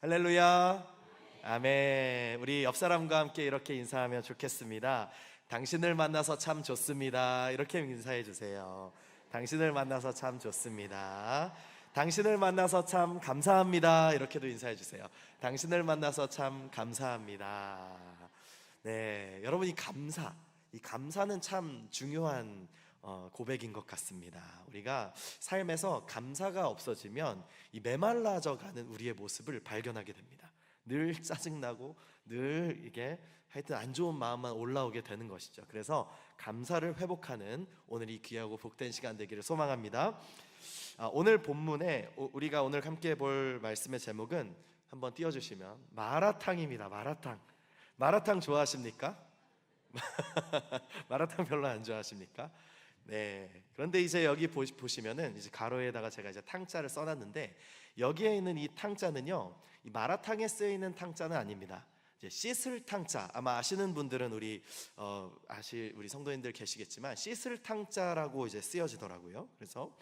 할렐루야. 아멘. 우리 옆 사람과 함께 이렇게 인사하면 좋겠습니다. 당신을 만나서 참 좋습니다. 이렇게 인사해 주세요. 당신을 만나서 참 좋습니다. 당신을 만나서 참 감사합니다. 이렇게도 인사해 주세요. 당신을 만나서 참 감사합니다. 네, 여러분 이 감사는 참 중요한 고백인 것 같습니다. 우리가 삶에서 감사가 없어지면 이 메말라져 가는 우리의 모습을 발견하게 됩니다. 늘 짜증나고 늘 이게 하여튼 안 좋은 마음만 올라오게 되는 것이죠. 그래서 감사를 회복하는 오늘 이 귀하고 복된 시간 되기를 소망합니다. 오늘 본문에 우리가 오늘 함께 볼 말씀의 제목은 한번 띄워주시면 마라탕입니다. 마라탕 좋아하십니까? 마라탕 별로 안 좋아하십니까? 네. 그런데 이제 여기 보시면은 이제 가로에다가 제가 이제 탕자를 써놨는데 여기에 있는 이 탕자는요, 이 마라탕에 쓰이는 탕자는 아닙니다. 이제 씻을 탕자, 아마 아시는 분들은 우리 성도님들 계시겠지만 씻을 탕자라고 이제 쓰여지더라고요. 그래서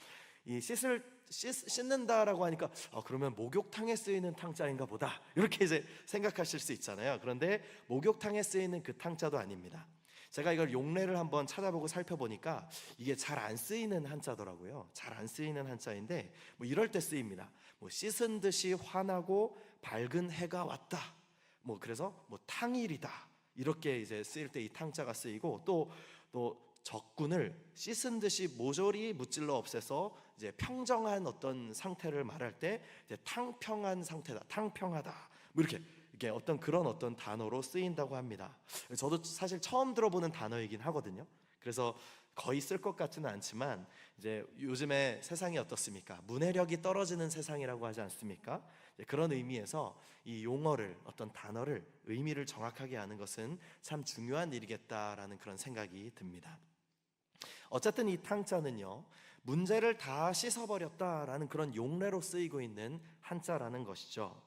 이 씻는다라고 하니까 그러면 목욕탕에 쓰이는 탕자인가 보다 이렇게 이제 생각하실 수 있잖아요. 그런데 목욕탕에 쓰이는 그 탕자도 아닙니다. 제가 이걸 용례를 한번 찾아보고 살펴보니까 이게 잘 안 쓰이는 한자더라고요. 잘 안 쓰이는 한자인데 뭐 이럴 때 쓰입니다. 뭐 씻은 듯이 환하고 밝은 해가 왔다. 뭐 그래서 뭐 탕일이다. 이렇게 이제 쓰일 때 이 탕자가 쓰이고 또 적군을 씻은 듯이 모조리 무찔러 없애서 이제 평정한 어떤 상태를 말할 때 이제 탕평한 상태다, 탕평하다, 뭐 이게 그런 어떤 단어로 쓰인다고 합니다. 저도 사실 처음 들어보는 단어이긴 하거든요. 그래서 거의 쓸 것 같지는 않지만 이제 요즘에 세상이 어떻습니까? 문해력이 떨어지는 세상이라고 하지 않습니까? 그런 의미에서 이 용어를, 어떤 단어를, 의미를 정확하게 아는 것은 참 중요한 일이겠다라는 그런 생각이 듭니다. 어쨌든 이 탕자는요, 문제를 다 씻어버렸다라는 그런 용례로 쓰이고 있는 한자라는 것이죠.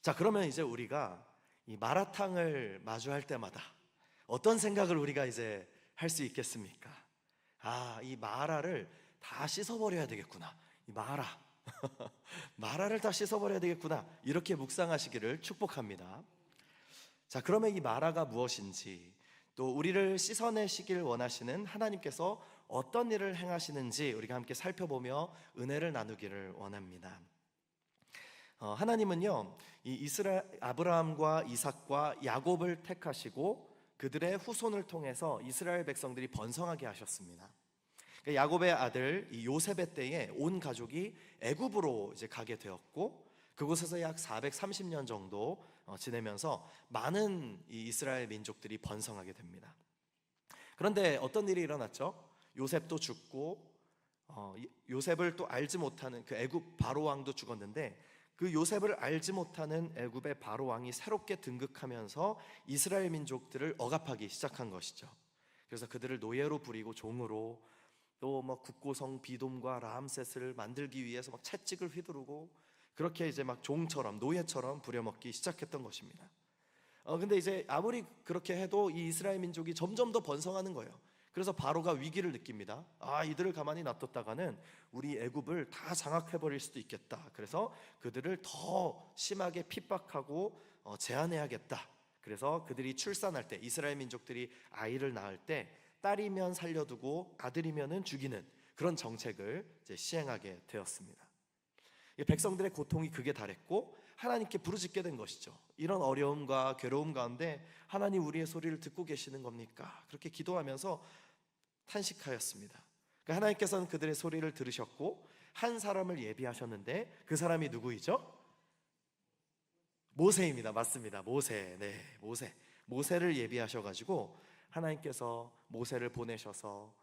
자, 그러면 이제 우리가 이 마라탕을 마주할 때마다 어떤 생각을 우리가 이제 할 수 있겠습니까? 이 마라를 다 씻어버려야 되겠구나. 이 마라를 다 씻어버려야 되겠구나. 이렇게 묵상하시기를 축복합니다. 자, 그러면 이 마라가 무엇인지, 또 우리를 씻어내시길 원하시는 하나님께서 어떤 일을 행하시는지 우리가 함께 살펴보며 은혜를 나누기를 원합니다. 하나님은요, 이 아브라함과 이삭과 야곱을 택하시고 그들의 후손을 통해서 이스라엘 백성들이 번성하게 하셨습니다. 그러니까 야곱의 아들 이 요셉의 때에 온 가족이 애굽으로 이제 가게 되었고 그곳에서 약 430년 정도 지내면서 많은 이 이스라엘 민족들이 번성하게 됩니다. 그런데 어떤 일이 일어났죠? 요셉도 죽고 요셉을 또 알지 못하는 그 애굽 바로 왕도 죽었는데 그 요셉을 알지 못하는 애굽의 바로 왕이 새롭게 등극하면서 이스라엘 민족들을 억압하기 시작한 것이죠. 그래서 그들을 노예로 부리고 종으로, 또 뭐 국고성 비돔과 라암셋을 만들기 위해서 막 채찍을 휘두르고 그렇게 이제 막 종처럼, 노예처럼 부려먹기 시작했던 것입니다. 근데 이제 아무리 그렇게 해도 이 이스라엘 민족이 점점 더 번성하는 거예요. 그래서 바로가 위기를 느낍니다. 이들을 가만히 놔뒀다가는 우리 애굽을 다 장악해버릴 수도 있겠다. 그래서 그들을 더 심하게 핍박하고 제한해야겠다. 그래서 그들이 출산할 때, 이스라엘 민족들이 아이를 낳을 때 딸이면 살려두고 아들이면은 죽이는 그런 정책을 이제 시행하게 되었습니다. 백성들의 고통이 극에 달했고 하나님께 부르짖게 된 것이죠. 이런 어려움과 괴로움 가운데 하나님, 우리의 소리를 듣고 계시는 겁니까? 그렇게 기도하면서 탄식하였습니다. 그러니까 하나님께서는 그들의 소리를 들으셨고 한 사람을 예비하셨는데 그 사람이 누구이죠? 모세입니다. 맞습니다. 모세. 네, 모세를 예비하셔가지고 하나님께서 모세를 보내셔서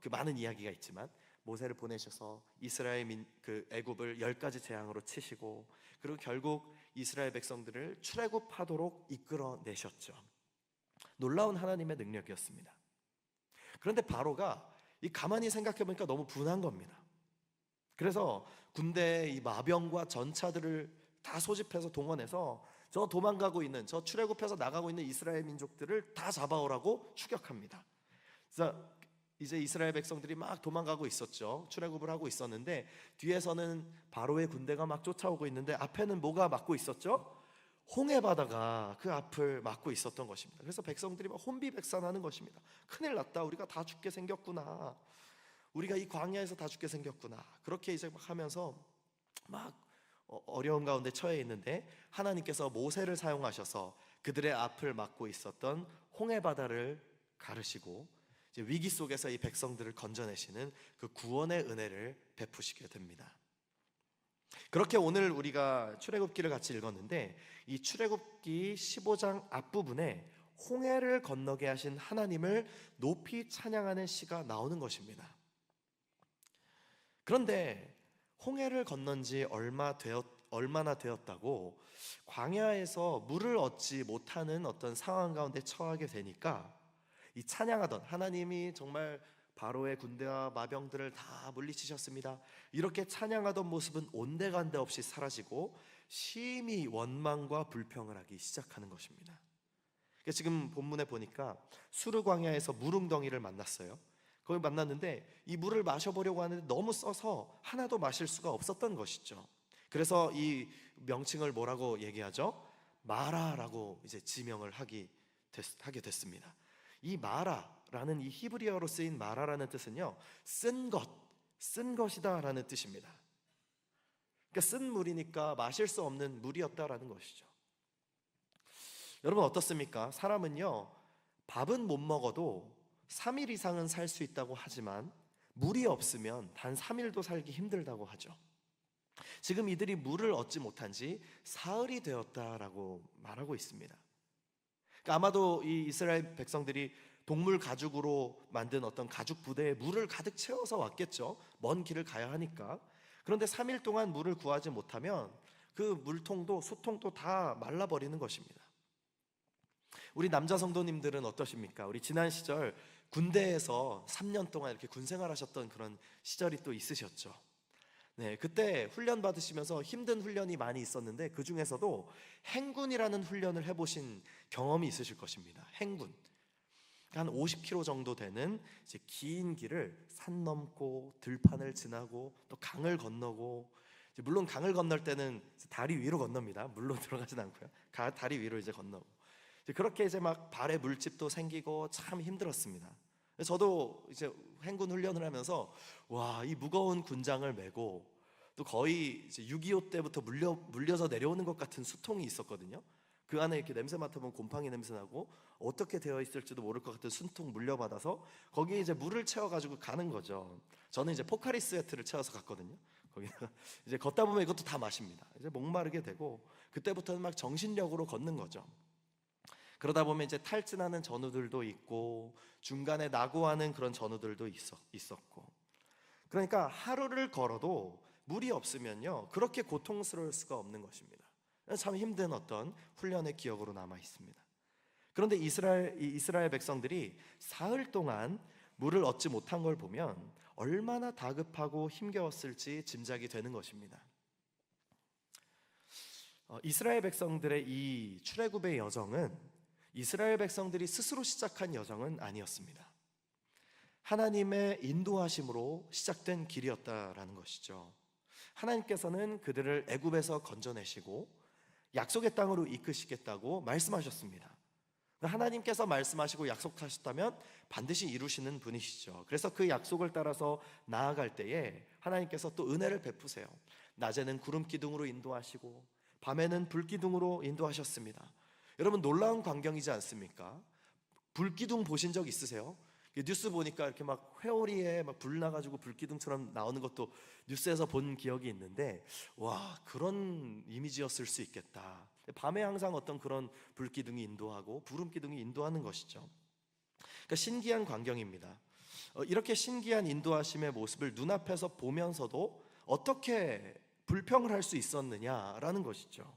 그 많은 이야기가 있지만 모세를 보내셔서 이스라엘 그 애굽을 10가지 재앙으로 치시고 그리고 결국 이스라엘 백성들을 출애굽하도록 이끌어내셨죠. 놀라운 하나님의 능력이었습니다. 그런데 바로가 가만히 생각해보니까 너무 분한 겁니다. 그래서 군대의 이 마병과 전차들을 다 소집해서 동원해서 저 도망가고 있는, 저 출애굽해서 나가고 있는 이스라엘 민족들을 다 잡아오라고 추격합니다. 그래서 이제 이스라엘 백성들이 막 도망가고 있었죠. 출애굽을 하고 있었는데 뒤에서는 바로의 군대가 막 쫓아오고 있는데 앞에는 뭐가 막고 있었죠? 홍해 바다가 그 앞을 막고 있었던 것입니다. 그래서 백성들이 막 혼비백산하는 것입니다. 큰일 났다. 우리가 다 죽게 생겼구나. 우리가 이 광야에서 다 죽게 생겼구나. 그렇게 이제 막 하면서 막 어려운 가운데 처해 있는데 하나님께서 모세를 사용하셔서 그들의 앞을 막고 있었던 홍해 바다를 가르시고 이제 위기 속에서 이 백성들을 건져내시는 그 구원의 은혜를 베푸시게 됩니다. 그렇게 오늘 우리가 출애굽기를 같이 읽었는데 이 출애굽기 15장 앞부분에 홍해를 건너게 하신 하나님을 높이 찬양하는 시가 나오는 것입니다. 그런데 홍해를 건넌 지 얼마나 되었다고 광야에서 물을 얻지 못하는 어떤 상황 가운데 처하게 되니까 이 찬양하던 하나님이 정말 바로의 군대와 마병들을 다 물리치셨습니다. 이렇게 찬양하던 모습은 온데간데 없이 사라지고 심히 원망과 불평을 하기 시작하는 것입니다. 지금 본문에 보니까 수르 광야에서 물웅덩이를 만났어요. 거기 만났는데 이 물을 마셔보려고 하는데 너무 써서 하나도 마실 수가 없었던 것이죠. 그래서 이 명칭을 뭐라고 얘기하죠? 마라라고 이제 지명을 하게 됐습니다. 이 마라라는 이 히브리어로 쓰인 마라라는 뜻은요, 쓴 것이다라는 뜻입니다. 그러니까 쓴 물이니까 마실 수 없는 물이었다라는 것이죠. 여러분 어떻습니까? 사람은요, 밥은 못 먹어도 3일 이상은 살 수 있다고 하지만 물이 없으면 단 3일도 살기 힘들다고 하죠. 지금 이들이 물을 얻지 못한 지 사흘이 되었다라고 말하고 있습니다. 그러니까 아마도 이 이스라엘 백성들이 동물 가죽으로 만든 어떤 가죽 부대에 물을 가득 채워서 왔겠죠. 먼 길을 가야 하니까. 그런데 3일 동안 물을 구하지 못하면 그 물통도 수통도 다 말라버리는 것입니다. 우리 남자 성도님들은 어떠십니까? 우리 지난 시절 군대에서 3년 동안 이렇게 군생활 하셨던 그런 시절이 또 있으셨죠. 네, 그때 훈련 받으시면서 힘든 훈련이 많이 있었는데 그 중에서도 행군이라는 훈련을 해보신 경험이 있으실 것입니다. 행군. 한 50km 정도 되는 이제 긴 길을 산 넘고 들판을 지나고 또 강을 건너고, 물론 강을 건널 때는 다리 위로 건넙니다. 물로 들어가진 않고요. 다리 위로 이제 건너고, 그렇게 이제 막 발에 물집도 생기고 참 힘들었습니다. 저도 이제 행군 훈련을 하면서 와, 이 무거운 군장을 메고 또 거의 이제 6.25 때부터 물려서 내려오는 것 같은 수통이 있었거든요. 그 안에 이렇게 냄새 맡아보면 곰팡이 냄새 나고 어떻게 되어 있을지도 모를 것 같은 수통 물려받아서 거기에 이제 물을 채워가지고 가는 거죠. 저는 이제 포카리 스웨트를 채워서 갔거든요. 거기다가 이제 걷다 보면 이것도 다 마십니다. 이제 목마르게 되고 그때부터는 막 정신력으로 걷는 거죠. 그러다 보면 이제 탈진하는 전우들도 있고 중간에 낙오하는 그런 전우들도 있었고, 그러니까 하루를 걸어도 물이 없으면요 그렇게 고통스러울 수가 없는 것입니다. 참 힘든 어떤 훈련의 기억으로 남아 있습니다. 그런데 이스라엘 백성들이 사흘 동안 물을 얻지 못한 걸 보면 얼마나 다급하고 힘겨웠을지 짐작이 되는 것입니다. 이스라엘 백성들의 이 출애굽의 여정은 이스라엘 백성들이 스스로 시작한 여정은 아니었습니다. 하나님의 인도하심으로 시작된 길이었다라는 것이죠. 하나님께서는 그들을 애굽에서 건져내시고 약속의 땅으로 이끄시겠다고 말씀하셨습니다. 하나님께서 말씀하시고 약속하셨다면 반드시 이루시는 분이시죠. 그래서 그 약속을 따라서 나아갈 때에 하나님께서 또 은혜를 베푸세요. 낮에는 구름 기둥으로 인도하시고 밤에는 불 기둥으로 인도하셨습니다. 여러분 놀라운 광경이지 않습니까? 불기둥 보신 적 있으세요? 뉴스 보니까 이렇게 막 회오리에 막 불 나가지고 불기둥처럼 나오는 것도 뉴스에서 본 기억이 있는데, 와, 그런 이미지였을 수 있겠다. 밤에 항상 어떤 그런 불기둥이 인도하고 구름기둥이 인도하는 것이죠. 그러니까 신기한 광경입니다. 이렇게 신기한 인도하심의 모습을 눈앞에서 보면서도 어떻게 불평을 할 수 있었느냐라는 것이죠.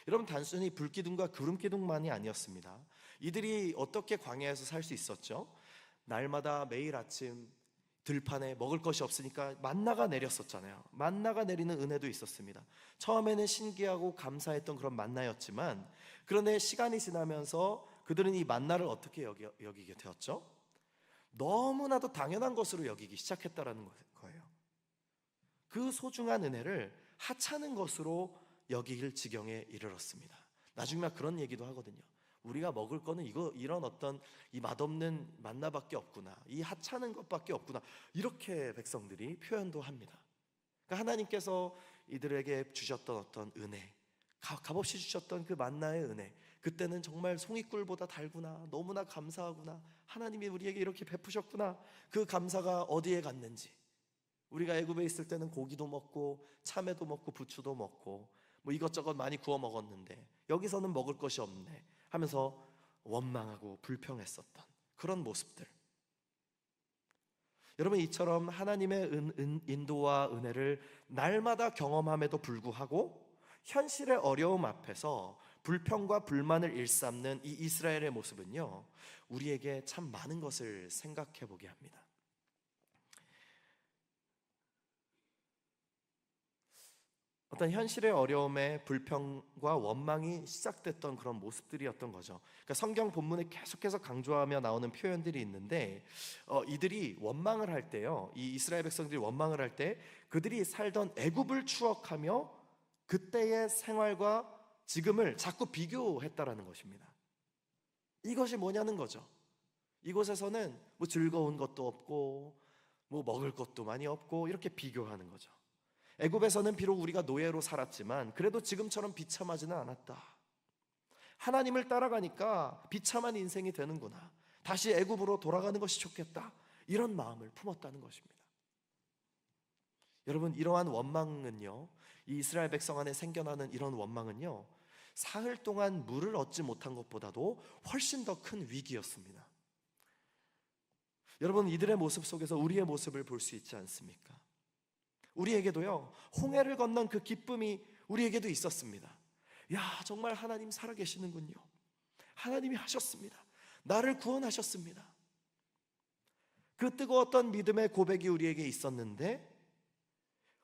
여러분 단순히 불기둥과 구름기둥만이 아니었습니다. 이들이 어떻게 광야에서 살 수 있었죠? 날마다 매일 아침 들판에 먹을 것이 없으니까 만나가 내렸었잖아요. 만나가 내리는 은혜도 있었습니다. 처음에는 신기하고 감사했던 그런 만나였지만, 그런데 시간이 지나면서 그들은 이 만나를 어떻게 여기게 되었죠? 너무나도 당연한 것으로 여기기 시작했다라는 거예요. 그 소중한 은혜를 하찮은 것으로 여길 지경에 이르렀습니다. 나중에 막 그런 얘기도 하거든요. 우리가 먹을 거는 이런 어떤 이 맛없는 만나밖에 없구나, 이 하찮은 것밖에 없구나, 이렇게 백성들이 표현도 합니다. 그러니까 하나님께서 이들에게 주셨던 어떤 은혜, 값없이 주셨던 그 만나의 은혜, 그때는 정말 송이꿀보다 달구나, 너무나 감사하구나, 하나님이 우리에게 이렇게 베푸셨구나. 그 감사가 어디에 갔는지, 우리가 애굽에 있을 때는 고기도 먹고 참외도 먹고 부추도 먹고 뭐 이것저것 많이 구워 먹었는데 여기서는 먹을 것이 없네 하면서 원망하고 불평했었던 그런 모습들. 여러분, 이처럼 하나님의 인도와 은혜를 날마다 경험함에도 불구하고 현실의 어려움 앞에서 불평과 불만을 일삼는 이 이스라엘의 모습은요, 우리에게 참 많은 것을 생각해 보게 합니다. 어떤 현실의 어려움에 불평과 원망이 시작됐던 그런 모습들이었던 거죠. 그러니까 성경 본문에 계속해서 강조하며 나오는 표현들이 있는데, 이들이 원망을 할 때요, 이 이스라엘 백성들이 원망을 할 때 그들이 살던 애굽을 추억하며 그때의 생활과 지금을 자꾸 비교했다라는 것입니다. 이것이 뭐냐는 거죠. 이곳에서는 뭐 즐거운 것도 없고 뭐 먹을 것도 많이 없고 이렇게 비교하는 거죠. 애굽에서는 비록 우리가 노예로 살았지만 그래도 지금처럼 비참하지는 않았다. 하나님을 따라가니까 비참한 인생이 되는구나. 다시 애굽으로 돌아가는 것이 좋겠다. 이런 마음을 품었다는 것입니다. 여러분, 이러한 원망은요, 이 이스라엘 백성 안에 생겨나는 이런 원망은요, 사흘 동안 물을 얻지 못한 것보다도 훨씬 더 큰 위기였습니다. 여러분, 이들의 모습 속에서 우리의 모습을 볼 수 있지 않습니까? 우리에게도요, 홍해를 건넌 그 기쁨이 우리에게도 있었습니다. 야, 정말 하나님 살아계시는군요. 하나님이 하셨습니다. 나를 구원하셨습니다. 그 뜨거웠던 믿음의 고백이 우리에게 있었는데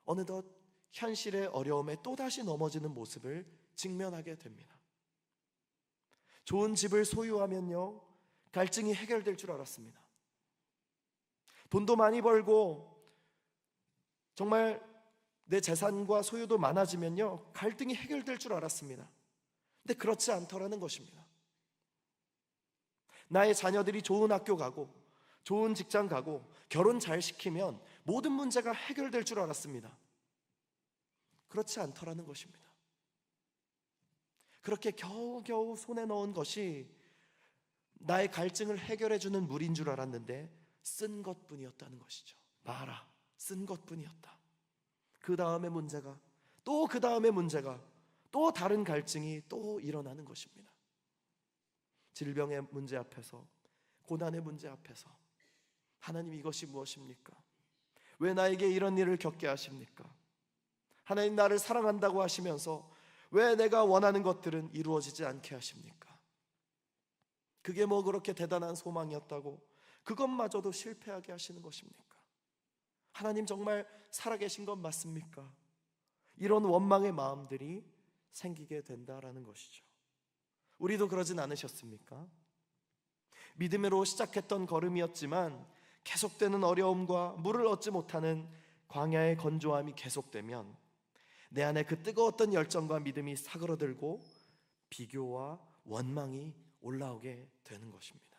어느덧 현실의 어려움에 또다시 넘어지는 모습을 직면하게 됩니다. 좋은 집을 소유하면요, 갈증이 해결될 줄 알았습니다. 돈도 많이 벌고 정말 내 재산과 소유도 많아지면요, 갈등이 해결될 줄 알았습니다. 근데 그렇지 않더라는 것입니다. 나의 자녀들이 좋은 학교 가고 좋은 직장 가고 결혼 잘 시키면 모든 문제가 해결될 줄 알았습니다. 그렇지 않더라는 것입니다. 그렇게 겨우겨우 손에 넣은 것이 나의 갈증을 해결해주는 물인 줄 알았는데 쓴 것뿐이었다는 것이죠. 봐라, 쓴 것뿐이었다. 그 다음에 문제가, 또 그 다음에 문제가, 또 다른 갈증이 또 일어나는 것입니다. 질병의 문제 앞에서, 고난의 문제 앞에서 하나님, 이것이 무엇입니까? 왜 나에게 이런 일을 겪게 하십니까? 하나님, 나를 사랑한다고 하시면서 왜 내가 원하는 것들은 이루어지지 않게 하십니까? 그게 뭐 그렇게 대단한 소망이었다고 그것마저도 실패하게 하시는 것입니까? 하나님, 정말 살아계신 것 맞습니까? 이런 원망의 마음들이 생기게 된다라는 것이죠. 우리도 그러진 않으셨습니까? 믿음으로 시작했던 걸음이었지만 계속되는 어려움과 물을 얻지 못하는 광야의 건조함이 계속되면 내 안에 그 뜨거웠던 열정과 믿음이 사그러들고 비교와 원망이 올라오게 되는 것입니다.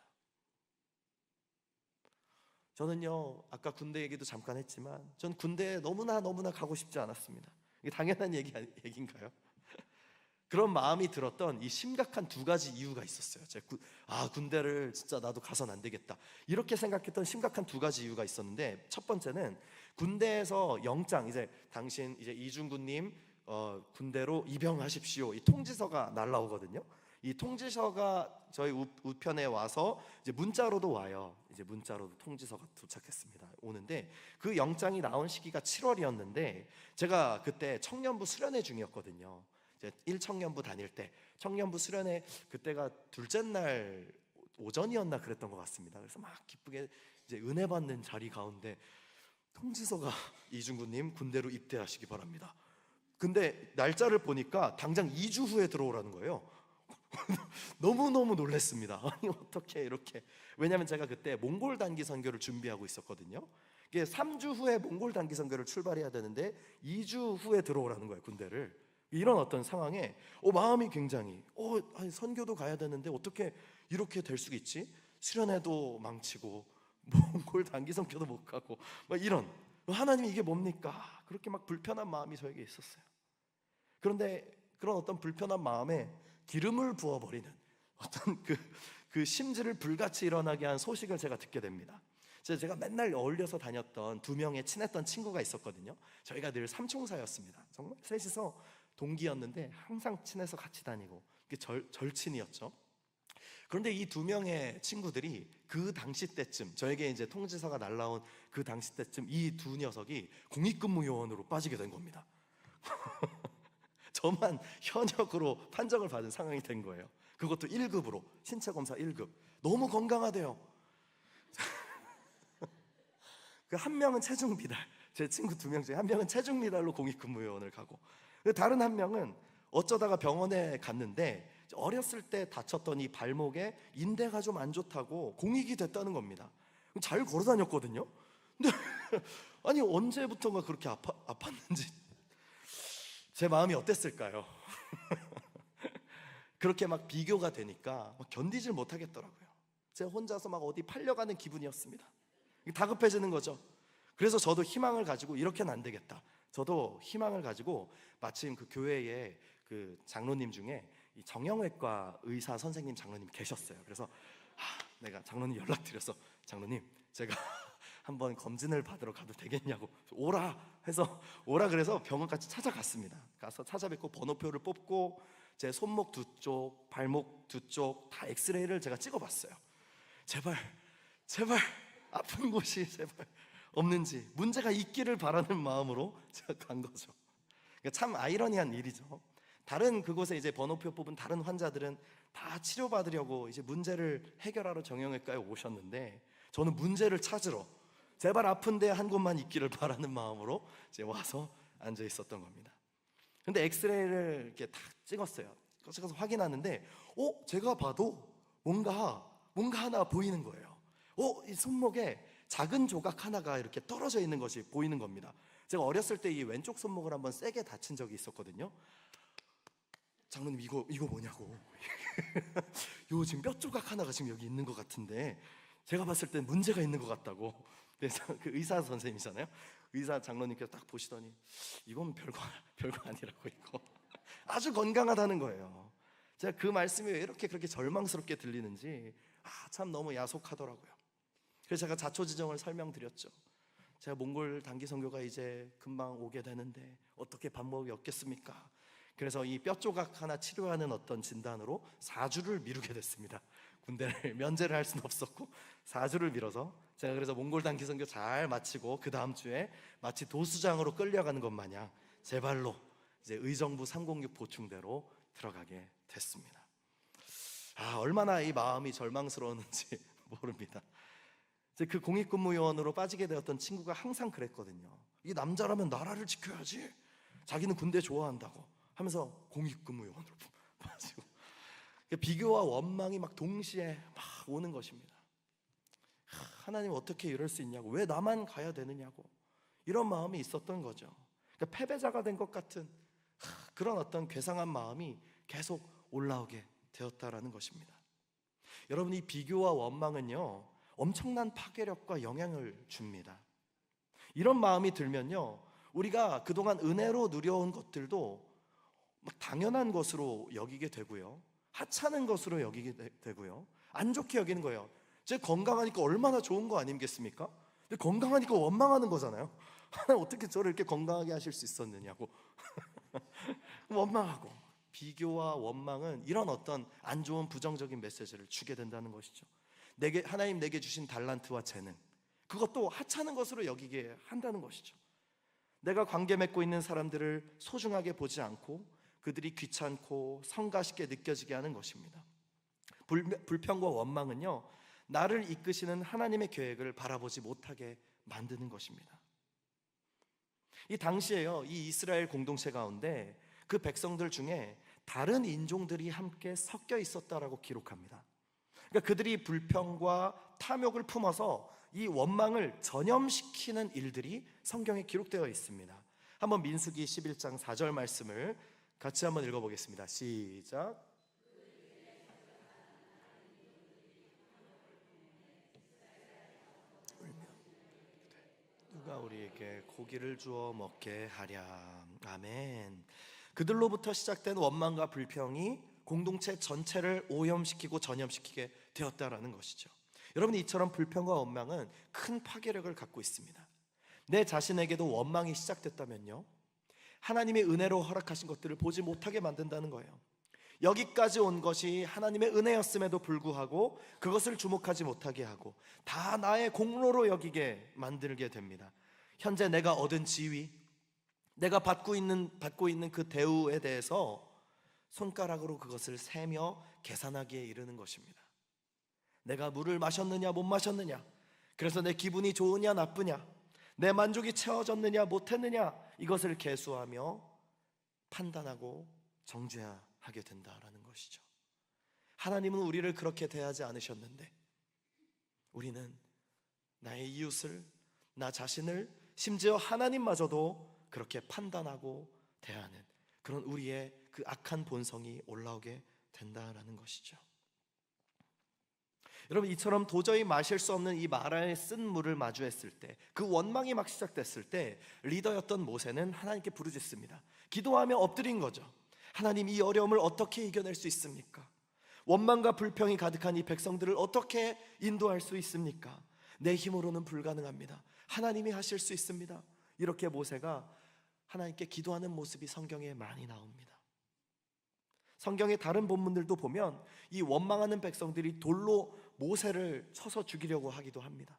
저는요, 아까 군대 얘기도 잠깐 했지만 전 군대에 너무나 가고 싶지 않았습니다. 이게 당연한 얘기인가요? 그런 마음이 들었던 이 심각한 두 가지 이유가 있었어요. 제가 군대를 진짜 나도 가선 안 되겠다 이렇게 생각했던 심각한 두 가지 이유가 있었는데, 첫 번째는 군대에서 영장, 이제 당신 이제 이중구님 군대로 입영하십시오, 이 통지서가 날라오거든요. 이 통지서가 저희 우편에 와서 이제 문자로도 와요. 이제 문자로도 통지서가 도착했습니다. 오는데 그 영장이 나온 시기가 7월이었는데 제가 그때 청년부 수련회 중이었거든요. 이제 1청년부 다닐 때 청년부 수련회, 그때가 둘째 날 오전이었나 그랬던 것 같습니다. 그래서 막 기쁘게 이제 은혜 받는 자리 가운데 통지서가 이중구님 군대로 입대하시기 바랍니다. 근데 날짜를 보니까 당장 2주 후에 들어오라는 거예요. 너무너무 놀랐습니다. 아니 어떻게 이렇게. 왜냐하면 제가 그때 몽골 단기 선교를 준비하고 있었거든요. 이게 3주 후에 몽골 단기 선교를 출발해야 되는데 2주 후에 들어오라는 거예요, 군대를. 이런 어떤 상황에 마음이 굉장히 아니, 선교도 가야 되는데 어떻게 이렇게 될 수 있지? 수련회도 망치고 몽골 단기 선교도 못 가고 막 이런, 하나님 이게 뭡니까? 그렇게 막 불편한 마음이 저에게 있었어요. 그런데 그런 어떤 불편한 마음에 기름을 부어버리는 어떤 그 심지를 불같이 일어나게 한 소식을 제가 듣게 됩니다. 제가 맨날 어울려서 다녔던 두 명의 친했던 친구가 있었거든요. 저희가 늘 삼총사였습니다. 정말 셋이서 동기였는데 항상 친해서 같이 다니고 절친이었죠. 그런데 이 두 명의 친구들이 그 당시 때쯤, 저에게 이제 통지서가 날라온 그 당시 때쯤 이 두 녀석이 공익근무 요원으로 빠지게 된 겁니다. 저만 현역으로 판정을 받은 상황이 된 거예요. 그것도 1급으로, 신체검사 1급. 너무 건강하대요. 그 한 명은 체중 미달, 제 친구 두 명 중에 한 명은 체중 미달로 공익근무요원을 가고, 다른 한 명은 어쩌다가 병원에 갔는데 어렸을 때 다쳤던 이 발목에 인대가 좀 안 좋다고 공익이 됐다는 겁니다. 잘 걸어 다녔거든요. 근데 아니 언제부턴가 그렇게 아팠는지 제 마음이 어땠을까요? 그렇게 막 비교가 되니까 막 견디질 못하겠더라고요. 제가 혼자서 막 어디 팔려가는 기분이었습니다. 다급해지는 거죠. 그래서 저도 희망을 가지고 이렇게는 안 되겠다. 저도 희망을 가지고 마침 그 교회에 그 장로님 중에 이 정형외과 의사 선생님 장로님 계셨어요. 그래서 내가 장로님 연락드려서 장로님 제가 한번 검진을 받으러 가도 되겠냐고, 오라 해서 오라 그래서 병원까지 찾아갔습니다. 가서 찾아뵙고 번호표를 뽑고 제 손목 두 쪽, 발목 두 쪽 다 엑스레이를 제가 찍어봤어요. 제발 아픈 곳이 제발 없는지, 문제가 있기를 바라는 마음으로 제가 간 거죠. 그러니까 참 아이러니한 일이죠. 다른 그곳에 이제 번호표 뽑은 다른 환자들은 다 치료받으려고 이제 문제를 해결하러 정형외과에 오셨는데 저는 문제를 찾으러 제발 아픈데 한 곳만 있기를 바라는 마음으로 이제 와서 앉아 있었던 겁니다. 근데 엑스레이를 이렇게 딱 찍었어요. 찍어서 확인하는데 제가 봐도 뭔가 하나 보이는 거예요. 이 손목에 작은 조각 하나가 이렇게 떨어져 있는 것이 보이는 겁니다. 제가 어렸을 때 이 왼쪽 손목을 한번 세게 다친 적이 있었거든요. 장로님 이거 뭐냐고. 요 지금 뼈 조각 하나가 지금 여기 있는 것 같은데 제가 봤을 때 문제가 있는 것 같다고. 그래서 그 의사 선생님이잖아요. 의사 장로님께서 딱 보시더니 이건 별거 아니라고, 이거 아주 건강하다는 거예요. 제가 그 말씀이 왜 이렇게 그렇게 절망스럽게 들리는지 참 너무 야속하더라고요. 그래서 제가 자초지종을 설명드렸죠. 제가 몽골 단기 선교가 이제 금방 오게 되는데 어떻게 방법이 없겠습니까? 그래서 이 뼈 조각 하나 치료하는 어떤 진단으로 4주를 미루게 됐습니다. 군대를 면제를 할 수는 없었고 4주를 미뤄서 제가 그래서 몽골 단기 선교 잘 마치고 그 다음 주에 마치 도수장으로 끌려가는 것 마냥 제 발로 이제 의정부 306 보충대로 들어가게 됐습니다. 얼마나 이 마음이 절망스러웠는지 모릅니다. 그 공익근무요원으로 빠지게 되었던 친구가 항상 그랬거든요. 이 남자라면 나라를 지켜야지, 자기는 군대 좋아한다고 하면서 공익근무요원으로 빠지고, 비교와 원망이 막 동시에 막 오는 것입니다. 하나님 어떻게 이럴 수 있냐고, 왜 나만 가야 되느냐고, 이런 마음이 있었던 거죠. 그러니까 패배자가 된 것 같은 그런 어떤 괴상한 마음이 계속 올라오게 되었다라는 것입니다. 여러분, 이 비교와 원망은요 엄청난 파괴력과 영향을 줍니다. 이런 마음이 들면요 우리가 그동안 은혜로 누려온 것들도 막 당연한 것으로 여기게 되고요, 하찮은 것으로 여기게 되고요, 안 좋게 여기는 거예요. 제 건강하니까 얼마나 좋은 거 아니겠습니까? 근데 건강하니까 원망하는 거잖아요. 하나님 어떻게 저를 이렇게 건강하게 하실 수 있었느냐고 원망하고. 비교와 원망은 이런 어떤 안 좋은 부정적인 메시지를 주게 된다는 것이죠. 하나님 내게 주신 달란트와 재능, 그것도 하찮은 것으로 여기게 한다는 것이죠. 내가 관계 맺고 있는 사람들을 소중하게 보지 않고 그들이 귀찮고 성가쉽게 느껴지게 하는 것입니다. 불평과 원망은요 나를 이끄시는 하나님의 계획을 바라보지 못하게 만드는 것입니다. 이 당시에요 이 이스라엘 공동체 가운데 그 백성들 중에 다른 인종들이 함께 섞여 있었다라고 기록합니다. 그러니까 그들이 불평과 탐욕을 품어서 이 원망을 전염시키는 일들이 성경에 기록되어 있습니다. 한번 민수기 11장 4절 말씀을 같이 한번 읽어보겠습니다. 시작. 누가 우리에게 고기를 주어 먹게 하랴. 아멘. 그들로부터 시작된 원망과 불평이 공동체 전체를 오염시키고 전염시키게 되었다라는 것이죠. 여러분, 이처럼 불평과 원망은 큰 파괴력을 갖고 있습니다. 내 자신에게도 원망이 시작됐다면요, 하나님의 은혜로 허락하신 것들을 보지 못하게 만든다는 거예요. 여기까지 온 것이 하나님의 은혜였음에도 불구하고 그것을 주목하지 못하게 하고 다 나의 공로로 여기게 만들게 됩니다. 현재 내가 얻은 지위, 내가 받고 있는 그 대우에 대해서 손가락으로 그것을 세며 계산하기에 이르는 것입니다. 내가 물을 마셨느냐 못 마셨느냐, 그래서 내 기분이 좋으냐 나쁘냐, 내 만족이 채워졌느냐 못했느냐, 이것을 계수하며 판단하고 정죄하게 된다라는 것이죠. 하나님은 우리를 그렇게 대하지 않으셨는데 우리는 나의 이웃을, 나 자신을, 심지어 하나님마저도 그렇게 판단하고 대하는 그런 우리의 그 악한 본성이 올라오게 된다라는 것이죠. 여러분, 이처럼 도저히 마실 수 없는 이 마라의 쓴 물을 마주했을 때, 그 원망이 막 시작됐을 때 리더였던 모세는 하나님께 부르짖습니다. 기도하며 엎드린 거죠. 하나님, 이 어려움을 어떻게 이겨낼 수 있습니까? 원망과 불평이 가득한 이 백성들을 어떻게 인도할 수 있습니까? 내 힘으로는 불가능합니다. 하나님이 하실 수 있습니다. 이렇게 모세가 하나님께 기도하는 모습이 성경에 많이 나옵니다. 성경의 다른 본문들도 보면 이 원망하는 백성들이 돌로 모세를 쳐서 죽이려고 하기도 합니다.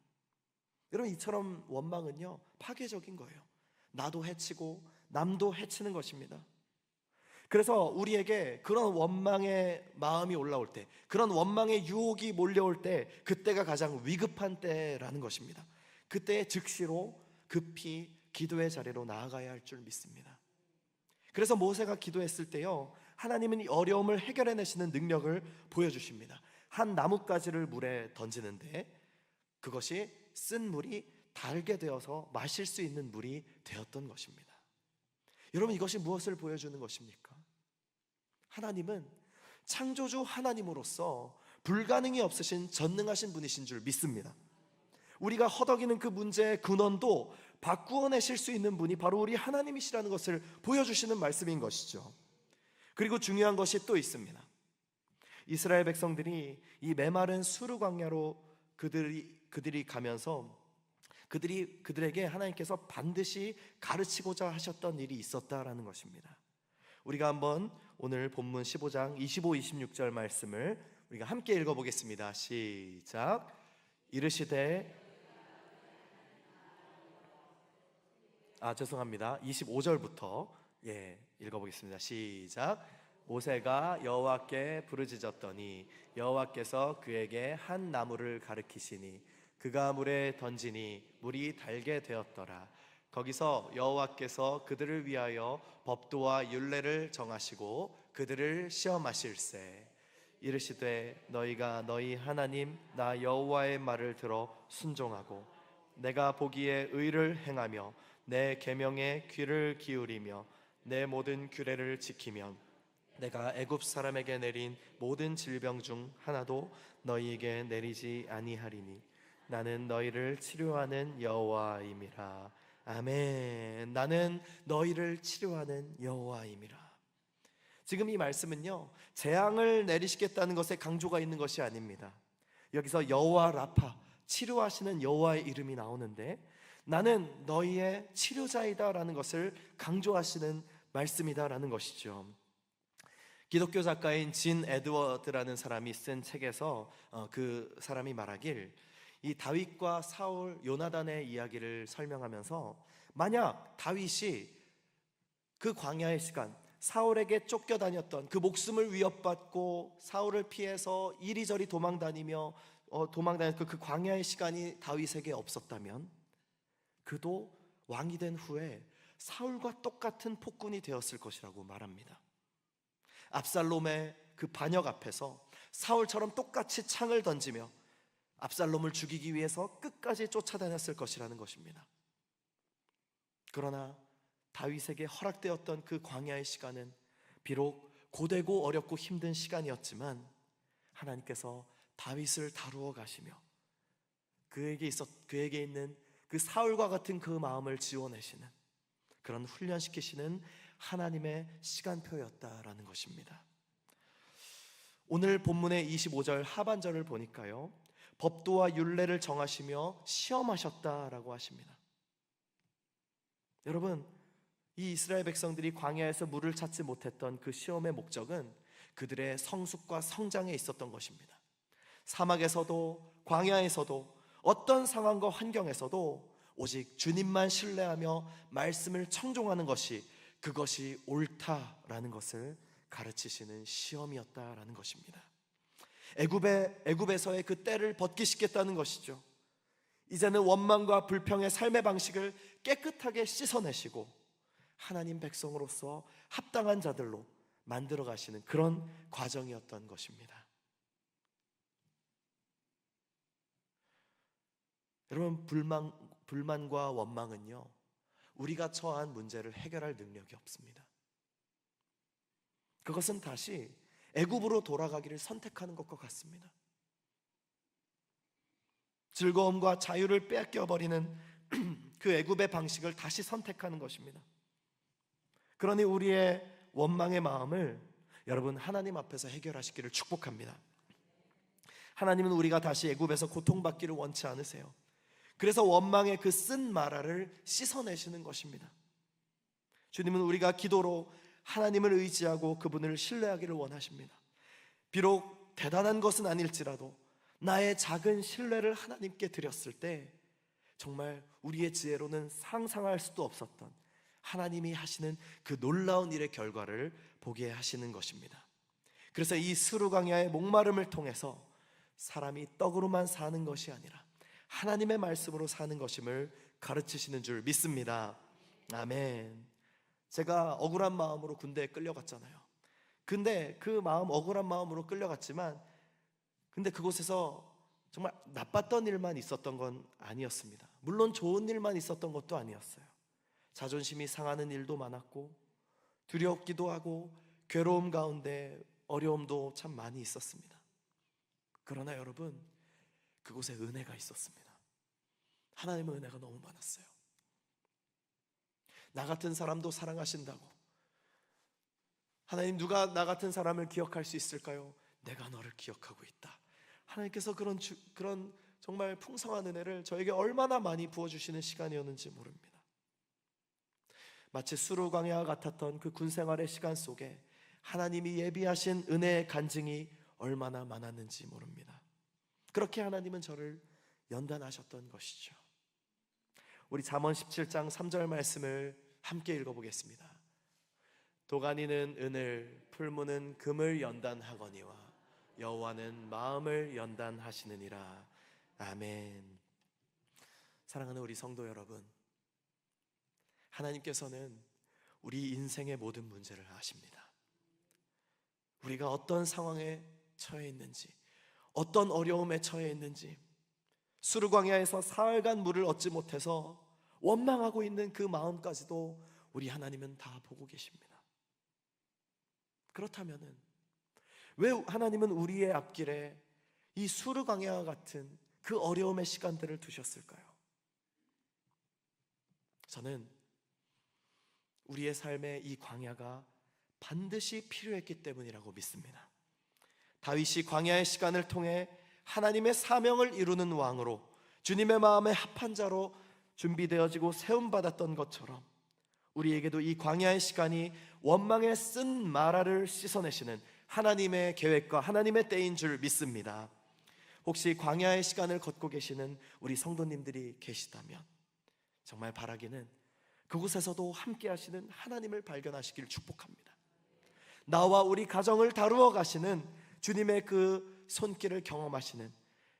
여러분, 이처럼 원망은요, 파괴적인 거예요. 나도 해치고 남도 해치는 것입니다. 그래서 우리에게 그런 원망의 마음이 올라올 때, 그런 원망의 유혹이 몰려올 때, 그때가 가장 위급한 때라는 것입니다. 그때 즉시로 급히 기도의 자리로 나아가야 할 줄 믿습니다. 그래서 모세가 기도했을 때요, 하나님은 이 어려움을 해결해내시는 능력을 보여주십니다. 한 나뭇가지를 물에 던지는데 그것이 쓴 물이 달게 되어서 마실 수 있는 물이 되었던 것입니다. 여러분, 이것이 무엇을 보여주는 것입니까? 하나님은 창조주 하나님으로서 불가능이 없으신 전능하신 분이신 줄 믿습니다. 우리가 허덕이는 그 문제의 근원도 바꾸어내실 수 있는 분이 바로 우리 하나님이시라는 것을 보여주시는 말씀인 것이죠. 그리고 중요한 것이 또 있습니다. 이스라엘 백성들이 이 메마른 수르 광야로 그들이 가면서 그들에게 하나님께서 반드시 가르치고자 하셨던 일이 있었다라는 것입니다. 우리가 한번 오늘 본문 15장 25, 26절 말씀을 우리가 함께 읽어보겠습니다. 시작. 이르시되 25절부터 읽어보겠습니다. 시작. 모세가 여호와께 부르짖었더니 여호와께서 그에게 한 나무를 가르치시니 그가 물에 던지니 물이 달게 되었더라. 거기서 여호와께서 그들을 위하여 법도와 율례를 정하시고 그들을 시험하실세. 이르시되 너희가 너희 하나님 나 여호와의 말을 들어 순종하고 내가 보기에 의를 행하며 내 계명에 귀를 기울이며 내 모든 규례를 지키면 내가 애굽 사람에게 내린 모든 질병 중 하나도 너희에게 내리지 아니하리니 나는 너희를 치료하는 여호와임이라. 아멘. 나는 너희를 치료하는 여호와임이라. 지금 이 말씀은요, 재앙을 내리시겠다는 것에 강조가 있는 것이 아닙니다. 여기서 여호와 라파, 치료하시는 여호와의 이름이 나오는데 나는 너희의 치료자이다 라는 것을 강조하시는 말씀이다라는 것이죠. 기독교 작가인 진 에드워드라는 사람이 쓴 책에서 그 사람이 말하길, 이 다윗과 사울, 요나단의 이야기를 설명하면서 만약 다윗이 그 광야의 시간, 사울에게 쫓겨다녔던 그 목숨을 위협받고 사울을 피해서 이리저리 도망다니던 그 광야의 시간이 다윗에게 없었다면 그도 왕이 된 후에 사울과 똑같은 폭군이 되었을 것이라고 말합니다. 압살롬의 그 반역 앞에서 사울처럼 똑같이 창을 던지며 압살롬을 죽이기 위해서 끝까지 쫓아다녔을 것이라는 것입니다. 그러나 다윗에게 허락되었던 그 광야의 시간은 비록 고되고 어렵고 힘든 시간이었지만 하나님께서 다윗을 다루어 가시며 그에게 있는 그 사울과 같은 그 마음을 지워내시는, 그런 훈련시키시는 하나님의 시간표였다라는 것입니다. 오늘 본문의 25절 하반절을 보니까요, 법도와 율례를 정하시며 시험하셨다라고 하십니다. 여러분, 이 이스라엘 백성들이 광야에서 물을 찾지 못했던 그 시험의 목적은 그들의 성숙과 성장에 있었던 것입니다. 사막에서도 광야에서도 어떤 상황과 환경에서도 오직 주님만 신뢰하며 말씀을 청종하는 것이, 그것이 옳다라는 것을 가르치시는 시험이었다라는 것입니다. 애굽에서의 그 때를 벗기시켰다는 것이죠. 이제는 원망과 불평의 삶의 방식을 깨끗하게 씻어내시고 하나님 백성으로서 합당한 자들로 만들어 가시는 그런 과정이었던 것입니다. 여러분, 불만과 원망은요, 우리가 처한 문제를 해결할 능력이 없습니다. 그것은 다시 애굽으로 돌아가기를 선택하는 것과 같습니다. 즐거움과 자유를 뺏겨버리는 그 애굽의 방식을 다시 선택하는 것입니다. 그러니 우리의 원망의 마음을 여러분 하나님 앞에서 해결하시기를 축복합니다. 하나님은 우리가 다시 애굽에서 고통받기를 원치 않으세요. 그래서 원망의 그 쓴 마라를 씻어내시는 것입니다. 주님은 우리가 기도로 하나님을 의지하고 그분을 신뢰하기를 원하십니다. 비록 대단한 것은 아닐지라도 나의 작은 신뢰를 하나님께 드렸을 때 정말 우리의 지혜로는 상상할 수도 없었던 하나님이 하시는 그 놀라운 일의 결과를 보게 하시는 것입니다. 그래서 이 스루광야의 목마름을 통해서 사람이 떡으로만 사는 것이 아니라 하나님의 말씀으로 사는 것임을 가르치시는 줄 믿습니다. 아멘. 제가 억울한 마음으로 군대에 끌려갔잖아요. 근데 그 마음, 억울한 마음으로 끌려갔지만 근데 그곳에서 정말 나빴던 일만 있었던 건 아니었습니다. 물론 좋은 일만 있었던 것도 아니었어요. 자존심이 상하는 일도 많았고 두렵기도 하고 괴로움 가운데 어려움도 참 많이 있었습니다. 그러나 여러분, 그곳에 은혜가 있었습니다. 하나님의 은혜가 너무 많았어요. 나 같은 사람도 사랑하신다고. 하나님, 누가 나 같은 사람을 기억할 수 있을까요? 내가 너를 기억하고 있다. 하나님께서 그런 정말 풍성한 은혜를 저에게 얼마나 많이 부어주시는 시간이었는지 모릅니다. 마치 수르광야와 같았던 그 군생활의 시간 속에 하나님이 예비하신 은혜의 간증이 얼마나 많았는지 모릅니다. 그렇게 하나님은 저를 연단하셨던 것이죠. 우리 잠언 17장 3절 말씀을 함께 읽어보겠습니다. 도가니는 은을, 풀무는 금을 연단하거니와 여호와는 마음을 연단하시느니라. 아멘. 사랑하는 우리 성도 여러분, 하나님께서는 우리 인생의 모든 문제를 아십니다. 우리가 어떤 상황에 처해 있는지, 어떤 어려움에 처해 있는지, 수르광야에서 사흘간 물을 얻지 못해서 원망하고 있는 그 마음까지도 우리 하나님은 다 보고 계십니다. 그렇다면은 왜 하나님은 우리의 앞길에 이 수르광야와 같은 그 어려움의 시간들을 두셨을까요? 저는 우리의 삶에 이 광야가 반드시 필요했기 때문이라고 믿습니다. 다윗이 광야의 시간을 통해 하나님의 사명을 이루는 왕으로 주님의 마음에 합한 자로 준비되어지고 세움받았던 것처럼 우리에게도 이 광야의 시간이 원망의 쓴 마라를 씻어내시는 하나님의 계획과 하나님의 때인 줄 믿습니다. 혹시 광야의 시간을 걷고 계시는 우리 성도님들이 계시다면 정말 바라기는 그곳에서도 함께 하시는 하나님을 발견하시길 축복합니다. 나와 우리 가정을 다루어 가시는 주님의 그 손길을 경험하시는,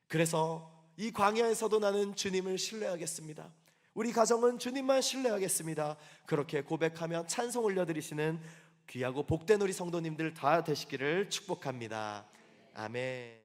그래서 이 광야에서도 나는 주님을 신뢰하겠습니다, 우리 가정은 주님만 신뢰하겠습니다, 그렇게 고백하며 찬송 올려드리시는 귀하고 복된 우리 성도님들 다 되시기를 축복합니다. 아멘.